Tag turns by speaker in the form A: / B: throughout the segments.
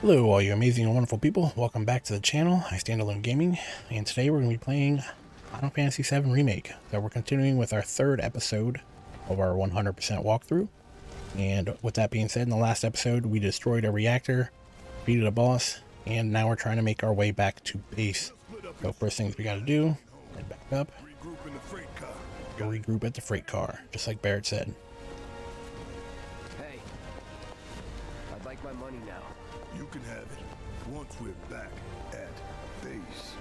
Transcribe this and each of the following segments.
A: Hello all you amazing and wonderful people, welcome back to the channel, IStandAlone Gaming, and today we're going to be playing Final Fantasy VII Remake. So we're continuing with our third episode of our 100% walkthrough, and with that being said, in the last episode we destroyed a reactor, defeated a boss, and now we're trying to make our way back to base. So first things we got to do, head back up, regroup at the freight car, just like Barrett said.
B: Hey, I'd like my money now.
C: You can have it once we're back at base.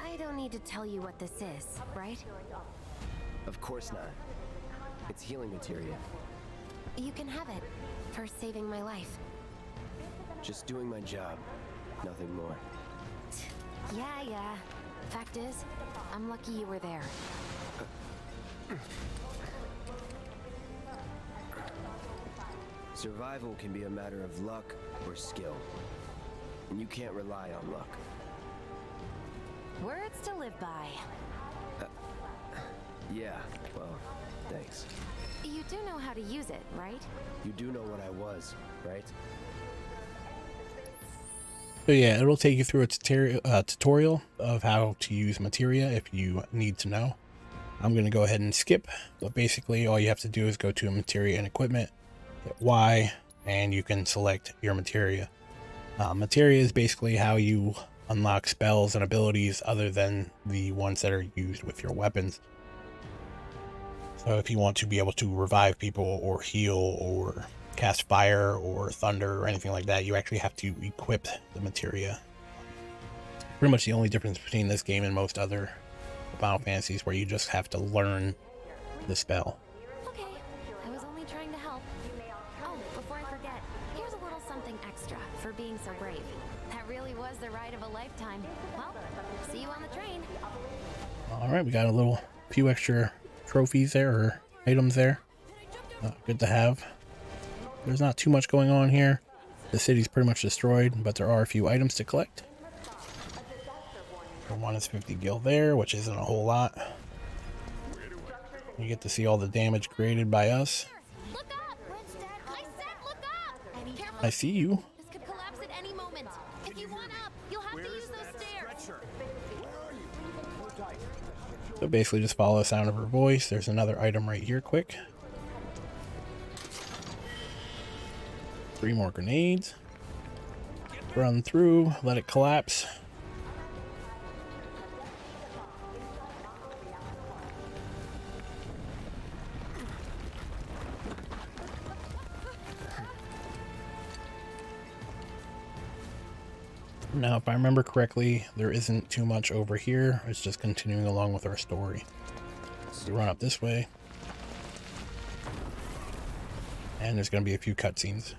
D: I don't need to tell you what this is, right?
B: Of course not. It's healing materia.
D: You can have it for saving my life.
B: Just doing my job, nothing more.
D: Yeah. Fact is, I'm lucky you were there.
B: Survival can be a matter of luck or skill. And you can't rely on luck.
D: Words to live by.
B: Yeah, well, thanks.
D: You do know how to use it, right?
B: You do know what I was, right?
A: So yeah, it'll take you through a tutorial of how to use materia if you need to know. I'm going to go ahead and skip, but basically all you have to do is go to materia and equipment, hit Y, and you can select your materia. Materia is basically how you unlock spells and abilities other than the ones that are used with your weapons. So if you want to be able to revive people or heal or cast fire or thunder or anything like that, you actually have to equip the materia. Pretty much the only difference between this game and most other Final Fantasies, where you just have to learn the spell.
D: Okay, I was only trying to help. Oh, before I forget, here's a little something extra for being so brave. That really was the ride of a lifetime. Well, see you on the train.
A: Alright, we got a few extra trophies there, or items there. Good to have. There's not too much going on here. The city's pretty much destroyed, but there are a few items to collect. For one is 50 gil there, which isn't a whole lot. You get to see all the damage created by us.
D: Look up! I said look up! Careful.
A: I see you.
D: This could collapse at any moment. If you want up, you'll have to use those stairs.
A: So basically just follow the sound of her voice. There's another item right here, quick. 3 more grenades. Run through, let it collapse. Now, if I remember correctly, there isn't too much over here. It's just continuing along with our story. So run up this way. And there's going to be a few cutscenes.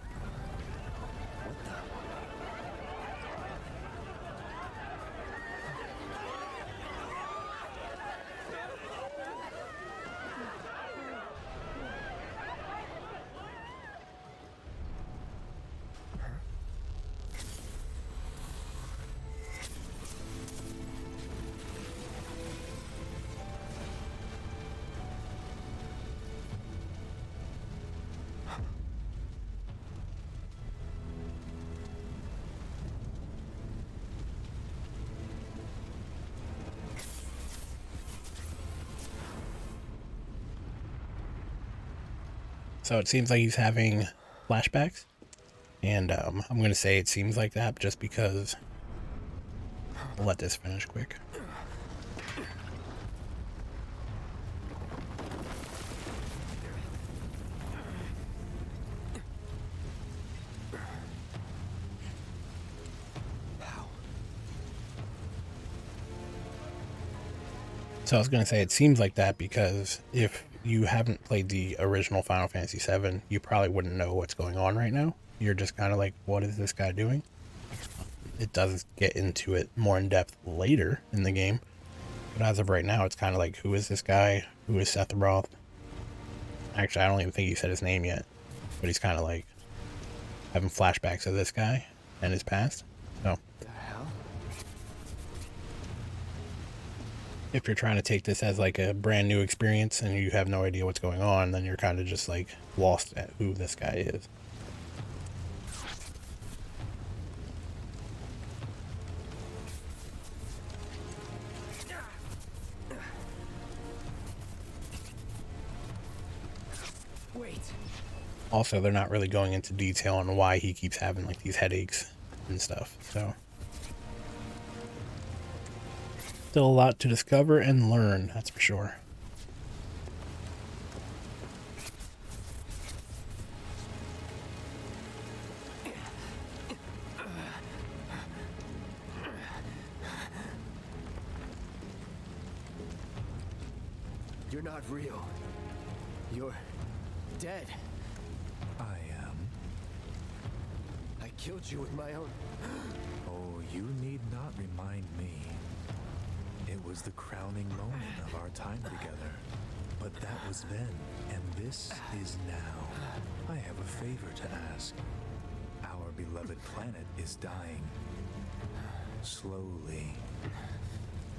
A: So it seems like he's having flashbacks, and I'm going to say it seems like that just because we'll let this finish quick. So I was going to say it seems like that because if you haven't played the original Final Fantasy VII, you probably wouldn't know what's going on right now. You're just kind of like, what is this guy doing? It does get into it more in depth later in the game, but as of right now, it's kind of like, who is this guy? Who is Sephiroth? Actually, I don't even think he said his name yet, but he's kind of like having flashbacks of this guy. and his past. So
B: The hell?
A: if you're trying to take this as like a brand new experience and you have no idea what's going on, then you're kind of just like lost at who this guy is.
B: Wait.
A: Also, they're not really going into detail on why he keeps having like these headaches and stuff. So still a lot to discover and learn, that's for sure.
B: You're not real. You're dead.
E: I am.
B: I killed you with my own.
E: Oh, you need not remind me. It was the crowning moment of our time together. But that was then, and this is now. I have a favor to ask. Our beloved planet is dying. Slowly.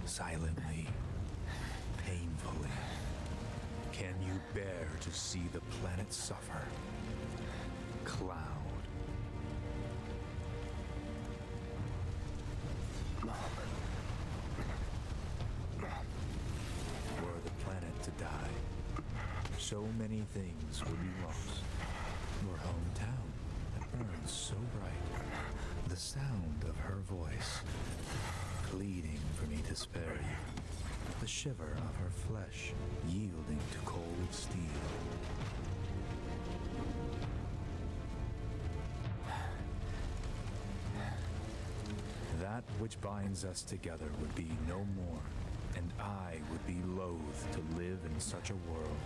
E: Silently. Painfully. Can you bear to see the planet suffer? Cloud. Were the planet to die, so many things would be lost. Your hometown that burns so bright. The sound of her voice, pleading for me to spare you. The shiver of her flesh yielding to cold steel. That which binds us together would be no more, and I would be loath to live in such a world,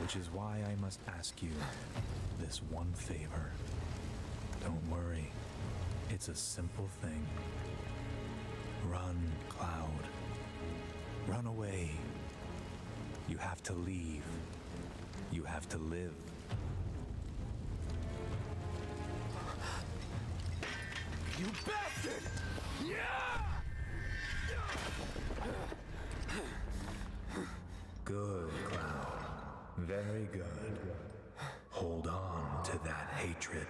E: which is why I must ask you this one favor. Don't worry, it's a simple thing. Run, Cloud. Run away. You have to leave. You have to live.
B: You bastard!
E: Good, Cloud. Very good. Hold on to that hatred.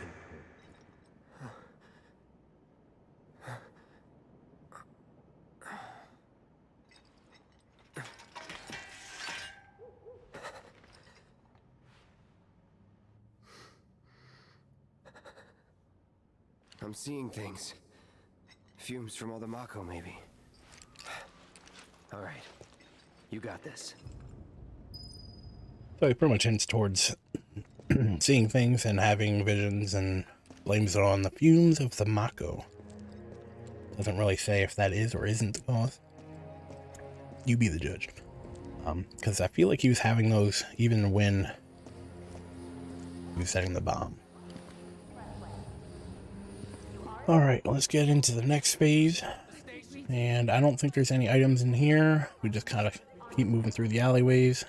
B: I'm seeing things. Fumes from all the Mako, maybe. All right. You got this.
A: So he pretty much hints towards seeing things and having visions and blames it on the fumes of the Mako. Doesn't really say if that is or isn't the cause. You be the judge. Because I feel like he was having those even when he was setting the bomb. Alright, let's get into the next phase. And I don't think there's any items in here. We just kind of keep moving through the alleyways.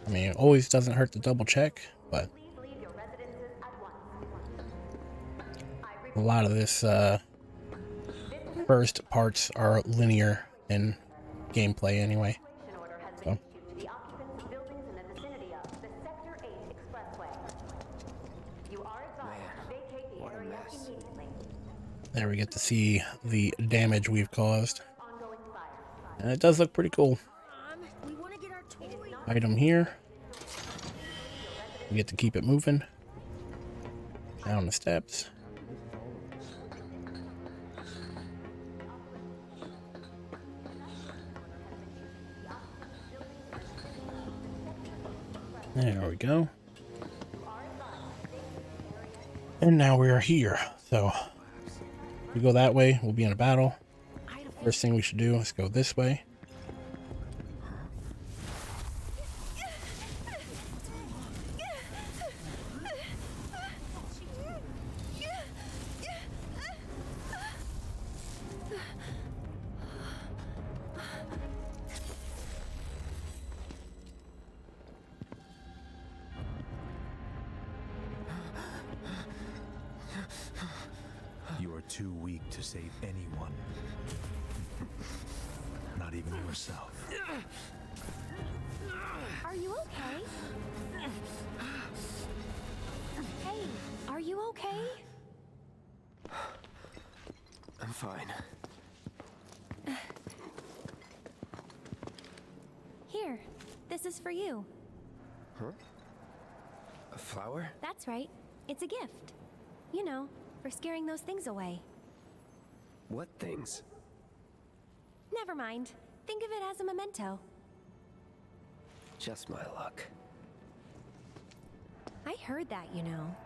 A: I mean, it always doesn't hurt to double check, but a lot of this first parts are linear in gameplay anyway. So.
B: What a mess.
A: There we get to see the damage we've caused. And it does look pretty cool. Item here. We get to keep it moving. Down the steps. There we go. And now we are here. So we go that way, we'll be in a battle. First thing we should do is go this way.
E: too weak to save anyone. Not even yourself.
D: Are you okay? Hey, are you okay?
B: I'm fine.
D: Here, this is for you.
B: Huh? A flower?
D: That's right. It's a gift. You know, for scaring those things away.
B: What things?
D: Never mind. Think of it as a memento.
B: Just my luck.
D: I heard that, you know.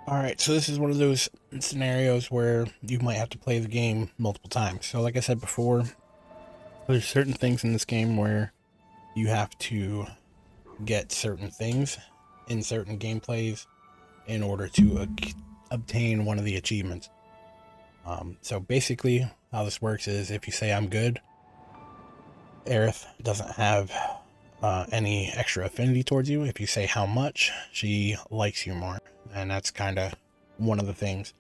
A: Alright, so this is one of those scenarios where you might have to play the game multiple times. So like I said before, there's certain things in this game where you have to get certain things in certain gameplays in order to obtain one of the achievements. So basically how this works is if you say I'm good, Aerith doesn't have any extra affinity towards you. If you say how much, she likes you more. And that's kind of one of the things.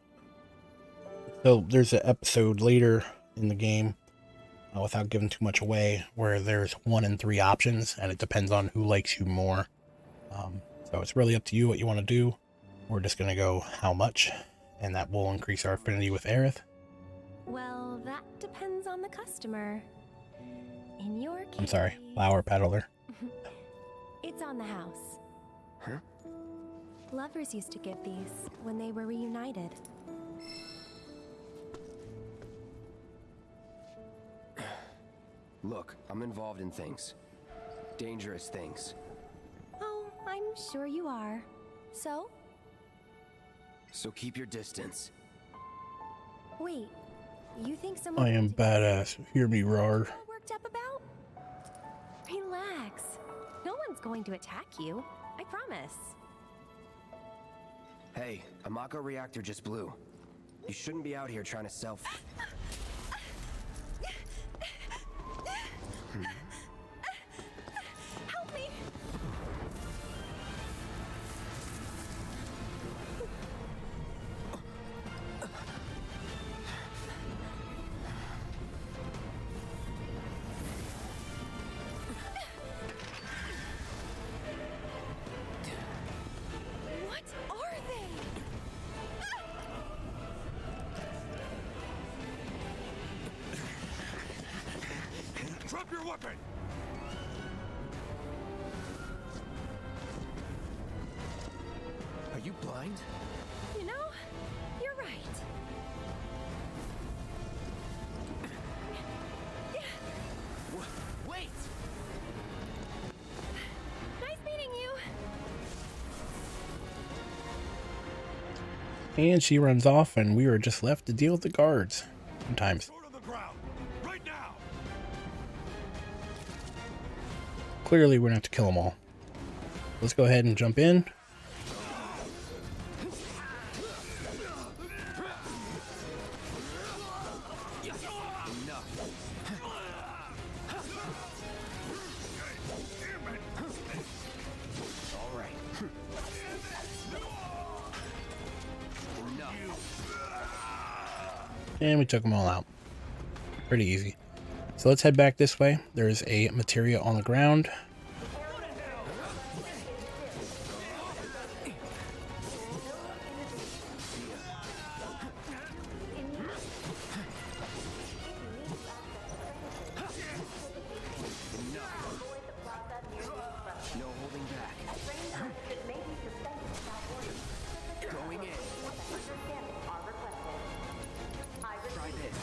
A: So there's an episode later in the game, without giving too much away, where there's 1 in 3 options, and it depends on who likes you more. So it's really up to you what you want to do. We're just going to go how much, and that will increase our affinity with Aerith.
D: Well, that depends on the customer. In your case...
A: I'm sorry, flower peddler.
D: It's on the house.
B: Huh?
D: Lovers used to give these when they were reunited.
B: Look, I'm involved in things. Dangerous things.
D: Oh, I'm sure you are. So?
B: So keep your distance.
D: Wait, you think someone...
A: I am badass. Hear me roar.
D: All worked up about? Relax. No one's going to attack you. I promise.
B: Hey, a Mako reactor just blew. You shouldn't be out here trying to self...
D: Help me! What are they?
C: Drop your weapon!
B: Are you blind?
D: You know, you're right.
B: Wait!
D: Nice meeting you.
A: And she runs off, and we are just left to deal with the guards. Sometimes.
C: Sword on the ground! Right now!
A: Clearly, we're going to have to kill them all. Let's go ahead and jump in.
B: All right.
A: And we took them all out. Pretty easy. So let's head back this way. There's a materia on the ground.
B: No holding back. Going in. Try this.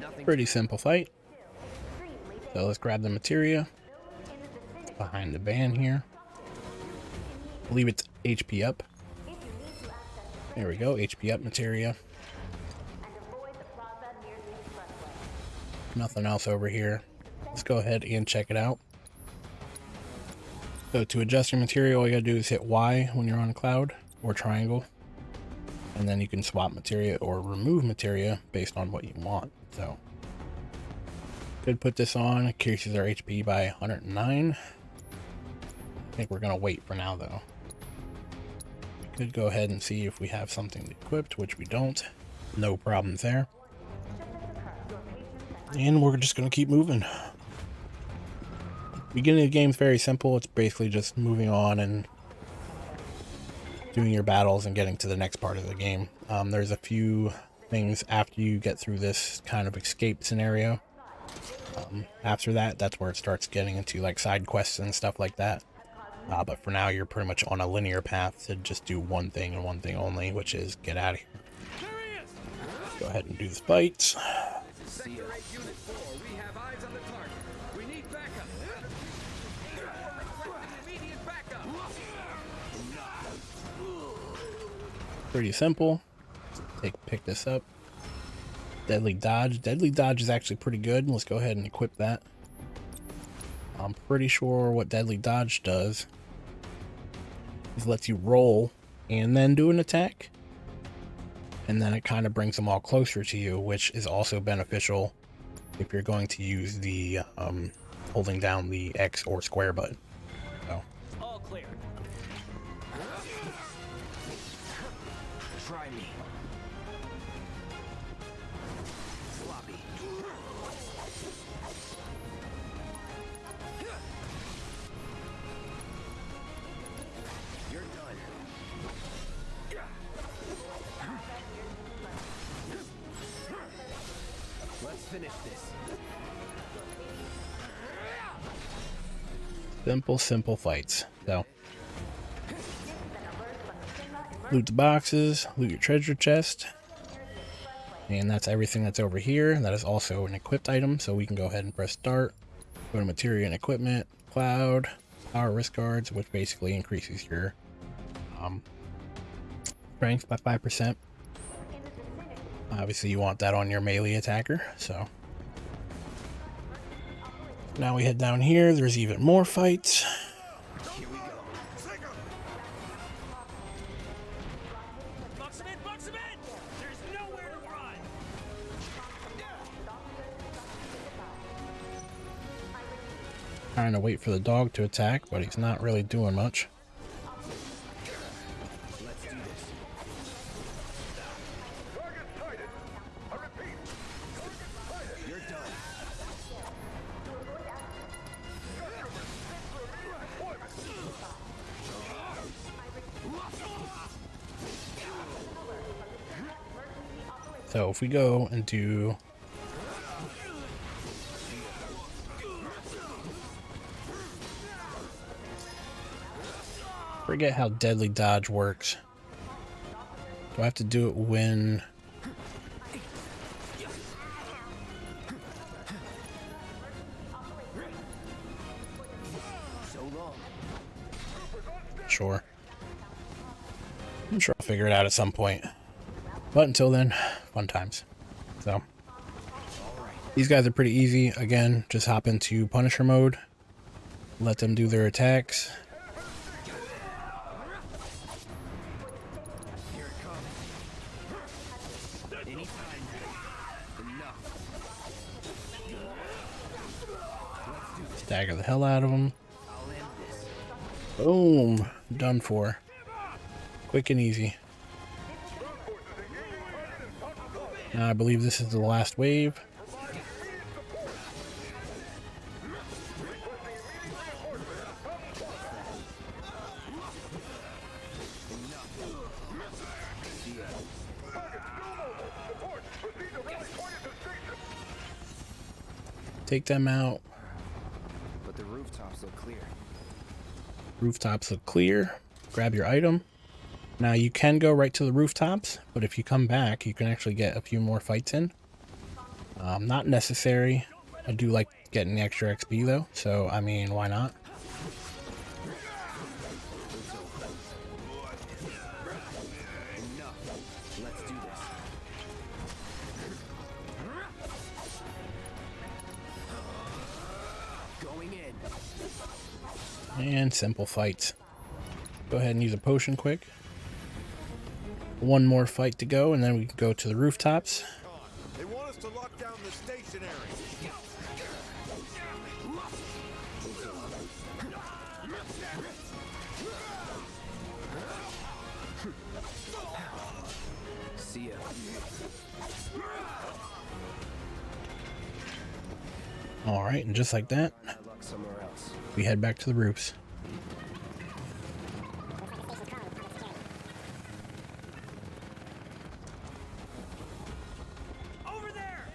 B: Nothing.
A: Pretty simple fight. So let's grab the materia. It's behind the van here. I believe it's HP up. There we go, HP up materia. Nothing else over here. Let's go ahead and check it out. So to adjust your material, all you gotta do is hit Y when you're on a cloud, or triangle. And then you can swap materia or remove materia based on what you want. So could put this on, increases our HP by 109. I think we're going to wait for now, though. We could go ahead and see if we have something equipped, which we don't. No problems there. And we're just going to keep moving. Beginning of the game is very simple. It's basically just moving on and doing your battles and getting to the next part of the game. There's a few things after you get through this kind of escape scenario. After that, that's where it starts getting into like side quests and stuff like that. But for now, you're pretty much on a linear path to just do one thing and one thing only, which is get out of here. Go ahead and do the fights. Pretty simple. Pick this up. Deadly dodge. Deadly dodge is actually pretty good. Let's go ahead and equip that. I'm pretty sure what deadly dodge does is lets you roll and then do an attack. And then it kind of brings them all closer to you, which is also beneficial if you're going to use the holding down the X or square button. So.
B: All clear. Try me. Sloppy. You're done. Let's finish this.
A: Simple fights. So. Loot the boxes, loot your treasure chest, and that's everything that's over here. That is also an equipped item, so we can go ahead and press start, go to material and equipment, cloud, power wrist guards, which basically increases your strength by 5%. Obviously you want that on your melee attacker, so. Now we head down here, there's even more fights. Trying to wait for the dog to attack, but he's not really doing much.
B: Let's do this. You're done.
A: So if we go and do forget how deadly dodge works. Do I have to do it when
B: So long.
A: Sure. I'm sure I'll figure it out at some point. But until then, fun times. So these guys are pretty easy. Again, just hop into Punisher mode. Let them do their attacks.
B: Here it comes. Anytime. Enough. Let's do this.
A: Stagger the hell out of them.
B: I'll end this.
A: Boom. Done for. Quick and easy. Now I believe this is the last wave. Take them out.
B: But the rooftops look clear.
A: Rooftops look clear. Grab your item. Now you can go right to the rooftops, but if you come back, you can actually get a few more fights in. Not necessary. I do like getting the extra XP though, so I mean, why not?
B: Enough. Let's do this. Going in.
A: And simple fights. Go ahead and use a potion quick. One more fight to go, and then we can go to the rooftops.
C: They want us to lock down the stationary.
B: See ya.
A: All right, and just like that,
B: My luck somewhere else.
A: we head back to the roofs.
F: Over there!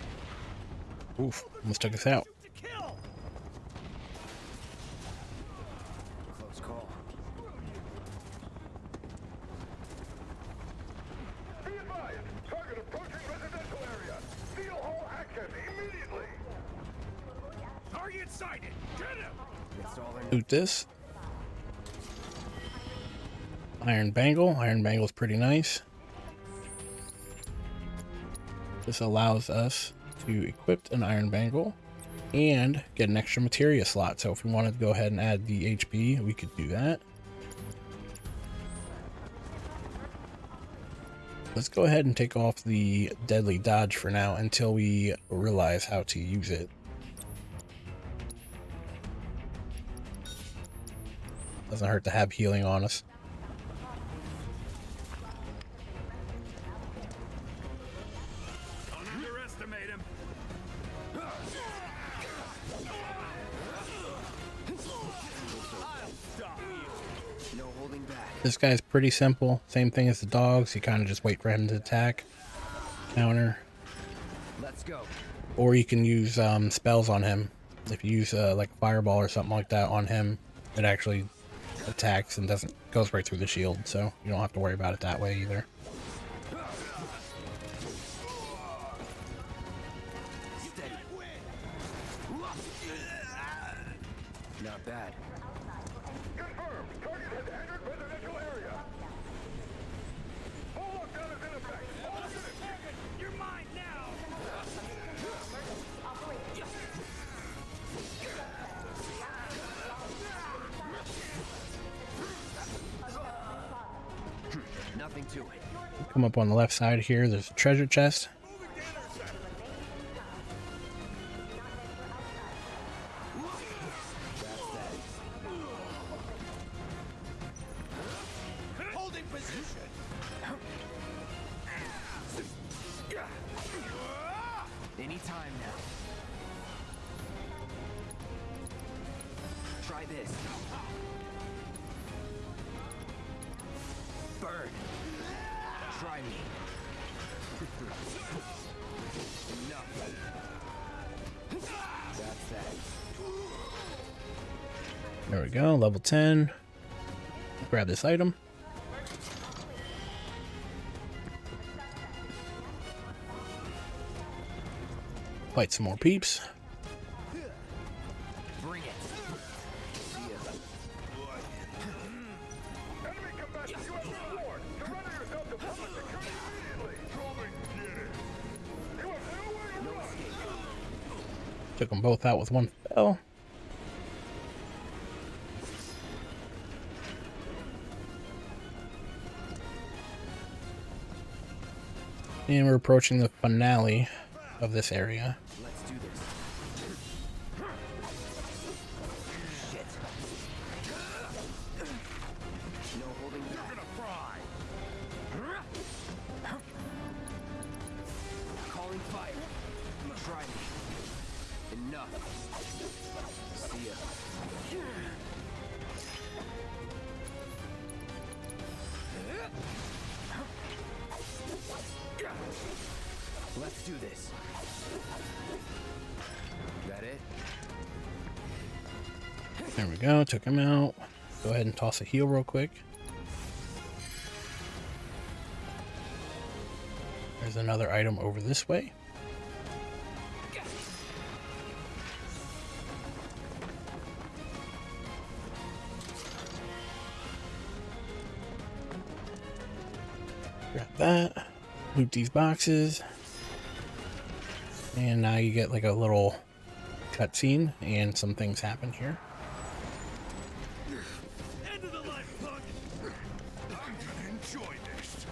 A: Oof, almost took us out.
F: To kill!
B: Close call.
C: Be advised, target approaching residential area. Steel Hall access immediately.
F: Target sighted! Get him!
B: It's all in.
A: Loot this. Iron bangle. Iron bangle is pretty nice. This allows us to equip an iron bangle and get an extra materia slot. So if we wanted to go ahead and add the HP, we could do that. Let's go ahead and take off the deadly dodge for now until we realize how to use it. Doesn't hurt to have healing on us.
F: Don't underestimate him! I'll stop you!
B: No holding back.
A: This guy's pretty simple. Same thing as the dogs. You kind of just wait for him to attack, counter,
B: Let's go.
A: or you can use spells on him. If you use like fireball or something like that on him, it actually attacks and goes right through the shield. So you don't have to worry about it that way either.
B: Steady. Not bad.
C: Confirmed. Target has entered residential area. Full lockdown is in effect. All units.
F: You're mine now!
B: Nothing to it.
A: Come up on the left side here. There's a treasure chest.
F: Holding position!
B: Anytime now. Try this. Burn. Try me. Enough. That's that.
A: There we go. Level 10. Grab this item. Fight some more peeps.
B: Bring it. See ya.
C: Enemy combatants, you have the reward. Surrender yourself to public security immediately. Come and get it. You have nowhere to run.
A: Took them both out with one spell. And we're approaching the finale of this area.
B: Let's do this. Shit. No holding back.
F: You're gonna fry!
B: Calling fire. Try me. Enough. See ya. Let's do this. That it?
A: There we go. Took him out. Go ahead and toss a heal real quick. There's another item over this way. Grab that. Loot these boxes. And now you get like a little cutscene and some things happen here.
F: End of the life, punk!
C: I'm gonna enjoy this.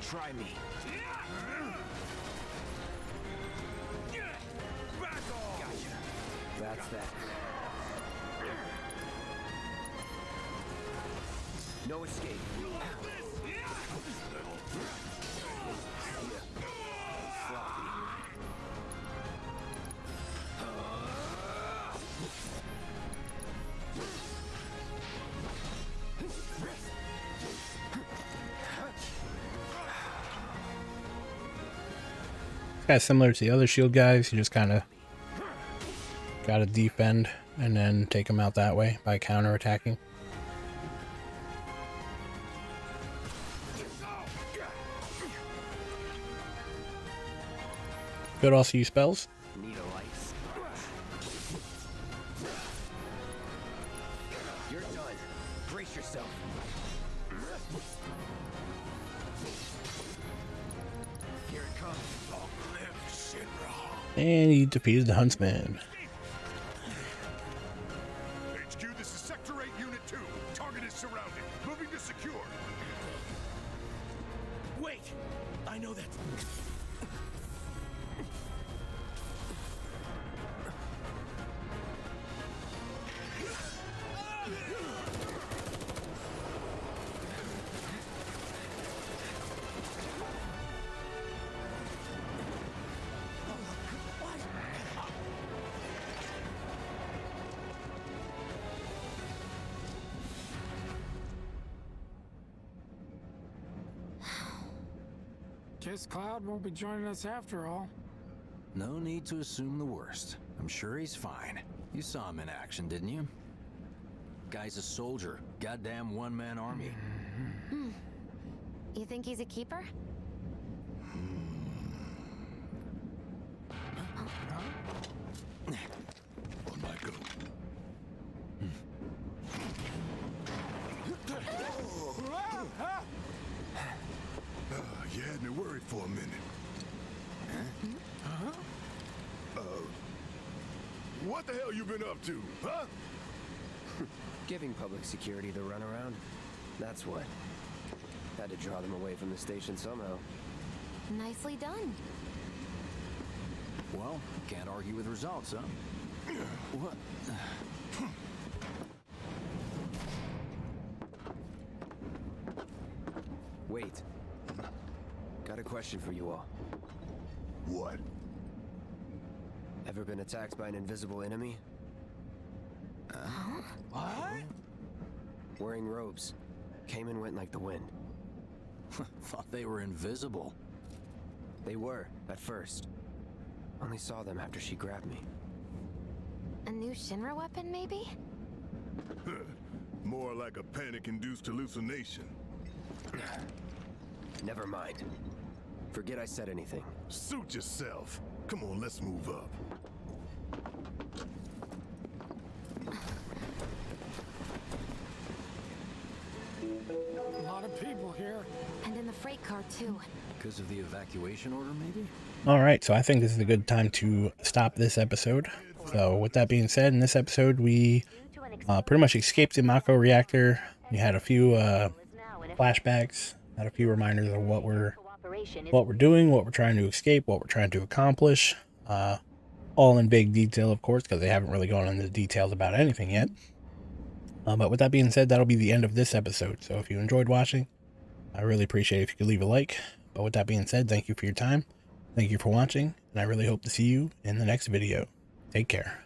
B: Try me.
F: Back off!
B: Gotcha. That's that. No escape. Sloppy.
A: It's kind of similar to the other shield guys. You just kind of got to defend and then take them out that way by counter attacking. Could also use spells.
B: Need a lights. You're done. Brace yourself. Here it comes.
F: Long live Shinra.
A: And he defeated the Huntsman.
C: HQ, this is Sector 8, Unit 2. Target is surrounded. Moving to secure.
F: Wait! I know that.
G: Guess Cloud won't be joining us after all.
H: No need to assume the worst. I'm sure he's fine. You saw him in action, didn't you? Guy's a soldier. Goddamn one-man army.
D: You think he's a keeper?
C: On my go. You had me worried for a minute. What the hell you been up to, huh?
B: Giving public security the runaround. That's what. Had to draw them away from the station somehow.
D: Nicely done.
H: Well, can't argue with results, huh? What?
B: Wait. Got a question for you all.
C: What?
B: Ever been attacked by an invisible enemy?
H: What?
B: Wearing robes. Came and went like the wind.
H: Thought they were invisible.
B: They were, at first. Only saw them after she grabbed me.
D: A new Shinra weapon, maybe?
C: More like a panic-induced hallucination.
B: Never mind. Forget I said anything.
C: Suit yourself. Come on, let's move up.
G: A lot of people here.
D: And in the freight car, too.
H: Because of the evacuation order, maybe?
A: All right, so I think this is a good time to stop this episode. So with that being said, in this episode, we pretty much escaped the Mako reactor. We had a few flashbacks, had a few reminders of what we're doing, what we're trying to escape, what we're trying to accomplish. All in big detail, of course, because they haven't really gone into details about anything yet. But with that being said, that'll be the end of this episode. So if you enjoyed watching, I really appreciate it if you could leave a like. But with that being said, thank you for your time. Thank you for watching, and I really hope to see you in the next video. Take care.